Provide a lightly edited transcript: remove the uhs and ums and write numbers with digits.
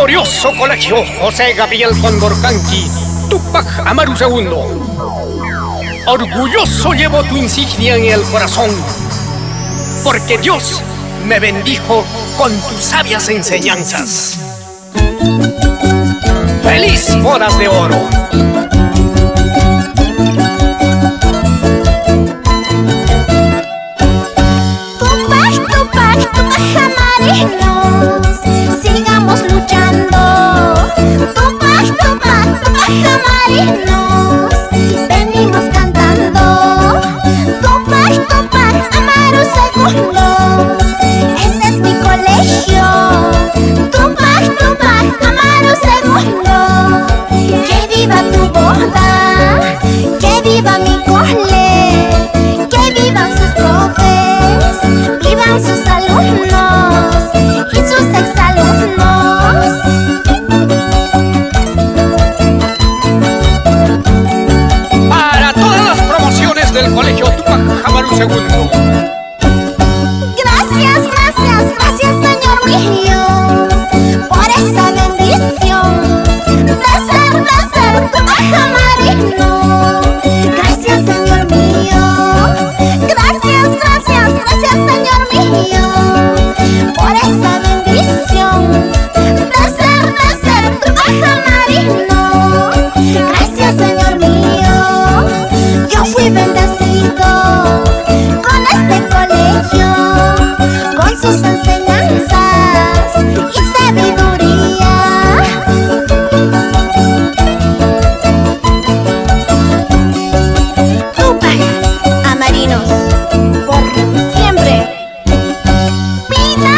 glorioso colegio José Gabriel Condorcanqui, Túpac Amaru II. Orgulloso llevo tu insignia en el corazón, porque Dios me bendijo con tus sabias enseñanzas. ¡Feliz bodas de oro! Túpac amarinos, sigamos luchando. Túpac amarinos, venimos cantando. Túpac Amaru II, ese es mi colegio. Túpac Amaru II, que viva tu boda, que viva mi cole, que vivan sus profes, vivan sus alumnos y sus exalumnos. Para todas las promociones del colegio Túpac Amaru II. Gracias, Señor mío, por esa bendición de ser Túpac amarino. Gracias, Señor mío, gracias, Señor mío, por esa bendición de ser Túpac amarino. Gracias, Señor mío, yo fui bendecido con este colegio, con sus enseñanzas y sabiduría. Túpac amarinos, por siempre. Vida